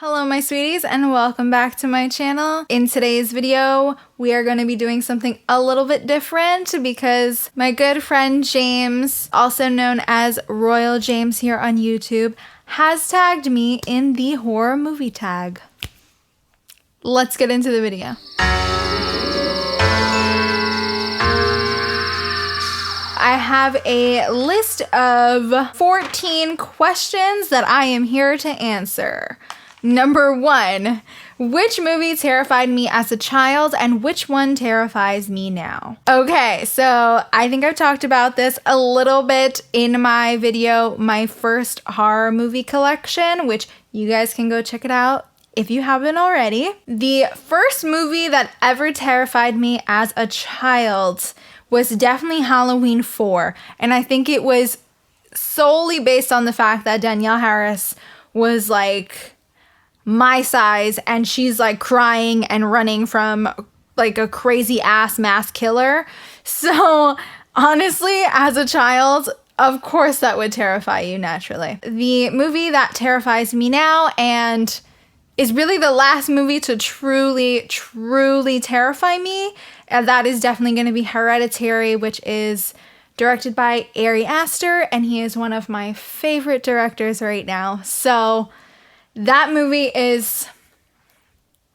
Hello my sweeties and welcome back to my channel. In today's video, we are going to be doing something a little bit different because my good friend James, also known as Royal James here on YouTube, has tagged me in the horror movie tag. Let's get into the video. I have a list of 14 questions that I am here to answer. Number 1, which movie terrified me as a child and which one terrifies me now? Okay, so I think I've talked about this a little bit in my video, my first horror movie collection, which you guys can go check it out if you haven't already. The first movie that ever terrified me as a child was definitely Halloween 4, and I think it was solely based on the fact that Danielle Harris was like my size and she's like crying and running from like a crazy ass mass killer. So honestly, as a child, of course that would terrify you naturally. The movie that terrifies me now and is really the last movie to truly terrify me, and that is definitely going to be Hereditary, which is directed by Ari Aster, and he is one of my favorite directors right now. So that movie is,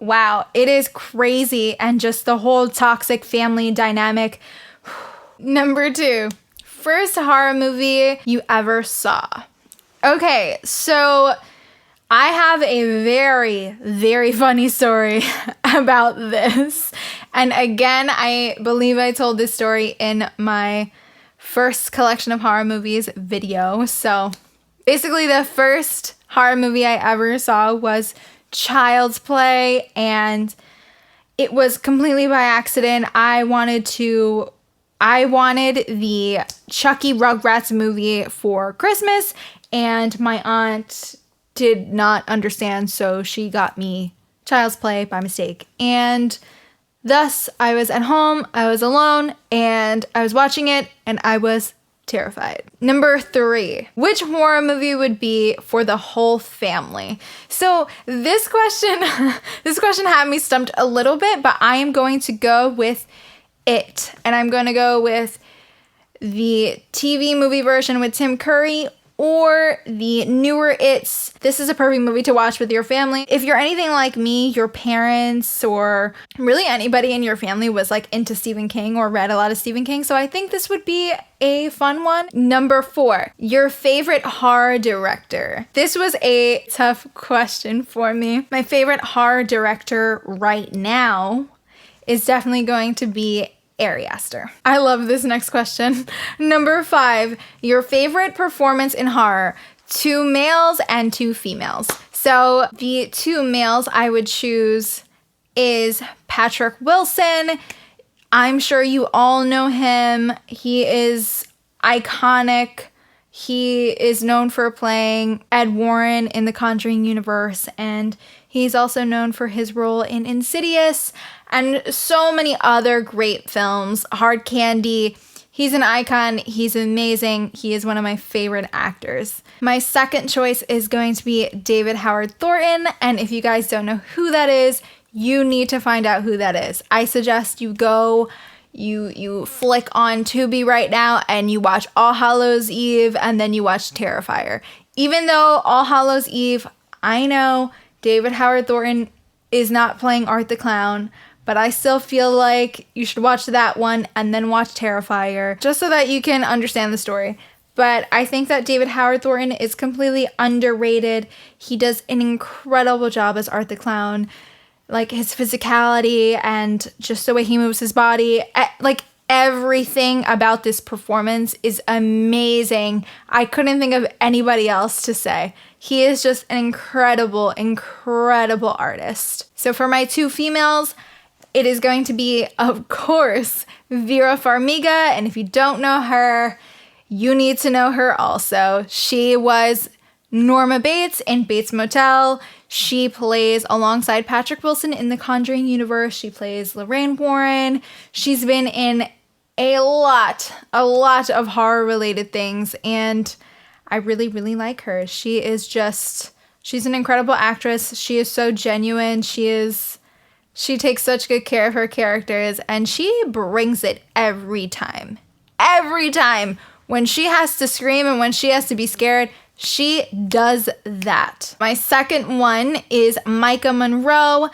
wow, it is crazy, and just the whole toxic family dynamic. Number 2, first horror movie you ever saw. Okay, so I have a very funny story about this. And again, I believe I told this story in my first collection of horror movies video. So basically the first horror movie I ever saw was Child's Play, and it was completely by accident. I wanted the Chucky Rugrats movie for Christmas, and my aunt did not understand, so she got me Child's Play by mistake. And thus, I was at home, I was alone, and I was watching it, and I was terrified. Number 3, which horror movie would be for the whole family? So this question had me stumped a little bit, but I am going to go with It. And I'm going to go with the TV movie version with Tim Curry or the newer It's. This is a perfect movie to watch with your family. If you're anything like me, your parents or really anybody in your family was like into Stephen King or read a lot of Stephen King, so I think this would be a fun one. Number 4, your favorite horror director. This was a tough question for me. My favorite horror director right now is definitely going to be Ari Aster. I love this next question. Number 5, your favorite performance in horror. 2 males and 2 females. So the 2 males I would choose is Patrick Wilson. I'm sure you all know him. He is iconic. He is known for playing Ed Warren in the Conjuring universe, and he's also known for his role in Insidious and so many other great films. Hard Candy. He's an icon. He's amazing. He is one of my favorite actors. My second choice is going to be David Howard Thornton, and if you guys don't know who that is, you need to find out who that is. I suggest you go, you flick on Tubi right now and you watch All Hallows Eve and then you watch Terrifier. Even though All Hallows Eve, I know David Howard Thornton is not playing Art the Clown, but I still feel like you should watch that one and then watch Terrifier, just so that you can understand the story. But I think that David Howard Thornton is completely underrated. He does an incredible job as Art the Clown. Like his physicality and just the way he moves his body. Like everything about this performance is amazing. I couldn't think of anybody else to say. He is just an incredible artist. So for my 2 females, it is going to be, of course, Vera Farmiga. And if you don't know her, you need to know her also. She was Norma Bates in Bates Motel. She plays alongside Patrick Wilson in the Conjuring universe. She plays Lorraine Warren. She's been in a lot of horror related things, and I really like her. She is just She's an incredible actress. She is so genuine. She takes such good care of her characters, and she brings it every time. Every time. When she has to scream and when she has to be scared, she does that. My second one is Micah Monroe.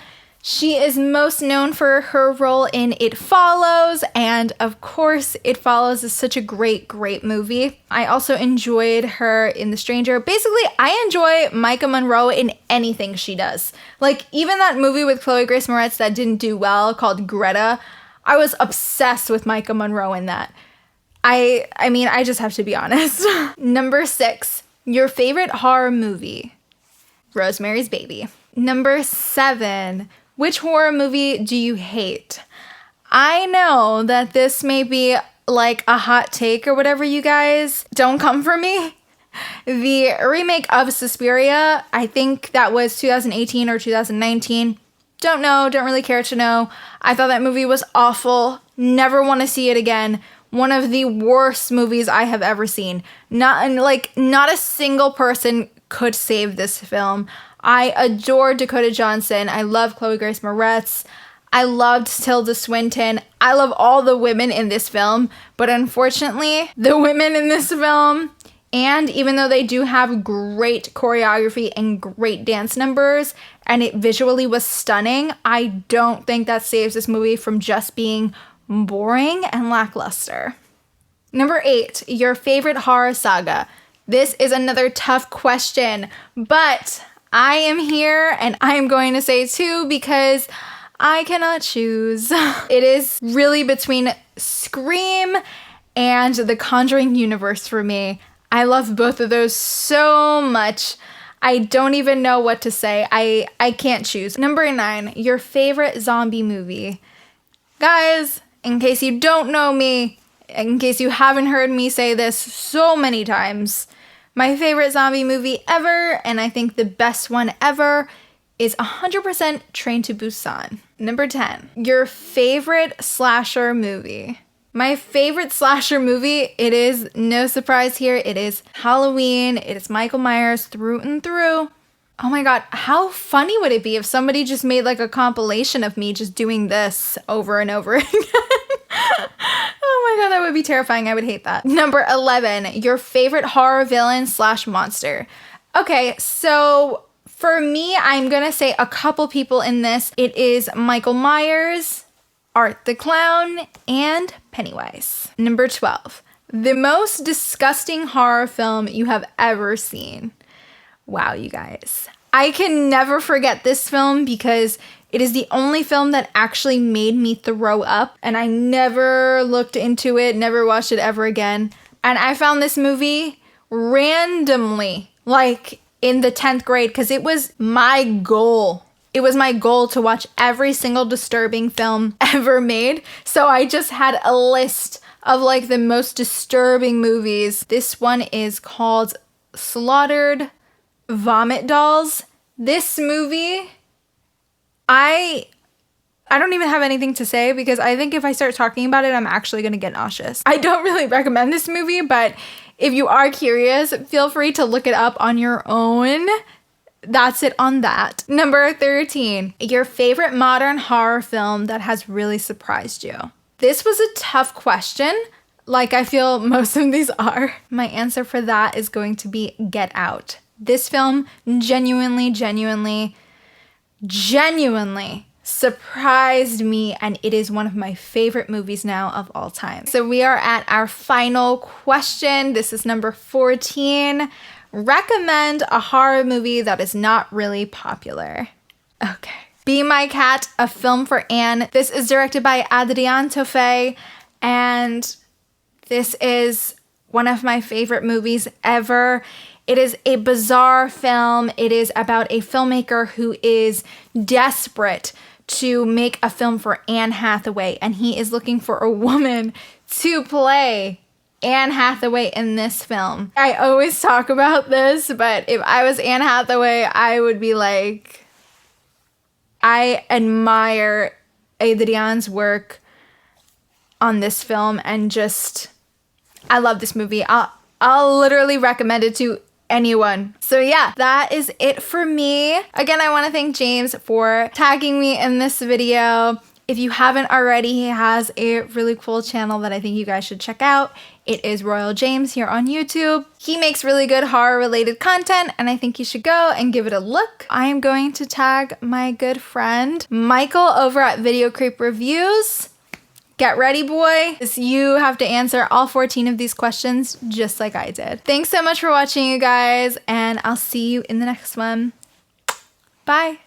She is most known for her role in It Follows, and of course, It Follows is such a great, great movie. I also enjoyed her in The Stranger. Basically, I enjoy Micah Monroe in anything she does. Like, even that movie with Chloe Grace Moretz that didn't do well called Greta, I was obsessed with Micah Monroe in that. I mean, I just have to be honest. Number 6, your favorite horror movie. Rosemary's Baby. Number 7, which horror movie do you hate? I know that this may be like a hot take or whatever, you guys. Don't come for me. The remake of Suspiria, I think that was 2018 or 2019. Don't know, don't really care to know. I thought that movie was awful. Never want to see it again. One of the worst movies I have ever seen. Not a single person could save this film. I adore Dakota Johnson. I love Chloe Grace Moretz. I loved Tilda Swinton. I love all the women in this film. But unfortunately, the women in this film, and even though they do have great choreography and great dance numbers, and it visually was stunning, I don't think that saves this movie from just being boring and lackluster. Number 8, your favorite horror saga. This is another tough question, but I am here and I am going to say 2 because I cannot choose. It is really between Scream and the Conjuring universe for me. I love both of those so much. I don't even know what to say. I can't choose. Number 9, your favorite zombie movie. Guys, in case you don't know me, in case you haven't heard me say this so many times, my favorite zombie movie ever, and I think the best one ever, is 100% Train to Busan. Number 10, your favorite slasher movie. My favorite slasher movie, it is no surprise here, it is Halloween. It is Michael Myers through and through. Oh my god, how funny would it be if somebody just made like a compilation of me just doing this over and over again? Oh my god, that would be terrifying. I would hate that. Number 11, your favorite horror villain / monster. Okay, so for me, I'm gonna say a couple people in this. It is Michael Myers, Art the Clown, and Pennywise. Number 12, the most disgusting horror film you have ever seen. Wow, you guys. I can never forget this film because it is the only film that actually made me throw up, and I never looked into it, never watched it ever again. And I found this movie randomly, like in the 10th grade, because it was my goal. It was my goal to watch every single disturbing film ever made. So I just had a list of like the most disturbing movies. This one is called Slaughtered Vomit Dolls. This movie, I don't even have anything to say because I think if I start talking about it, I'm actually going to get nauseous. I don't really recommend this movie, but if you are curious, feel free to look it up on your own. That's it on that. Number 13, your favorite modern horror film that has really surprised you. This was a tough question, like I feel most of these are. My answer for that is going to be Get Out. This film genuinely surprised me, and it is one of my favorite movies now of all time. So we are at our final question. This is number 14. Recommend a horror movie that is not really popular. Okay. Be My Cat, A Film for Anne. This is directed by Adrien Toffe, and this is one of my favorite movies ever. It is a bizarre film. It is about a filmmaker who is desperate to make a film for Anne Hathaway, and he is looking for a woman to play Anne Hathaway in this film. I always talk about this, but if I was Anne Hathaway, I would be like, I admire Adrien's work on this film, and just, I love this movie. I'll literally recommend it to anyone. So yeah, that is it for me. Again, I want to thank James for tagging me in this video. If you haven't already, he has a really cool channel that I think you guys should check out. It is Royal James here on YouTube. He makes really good horror related content and I think you should go and give it a look. I am going to tag my good friend Michael over at Video Creep Reviews. Get ready, boy. You have to answer all 14 of these questions just like I did. Thanks so much for watching, you guys, and I'll see you in the next one. Bye.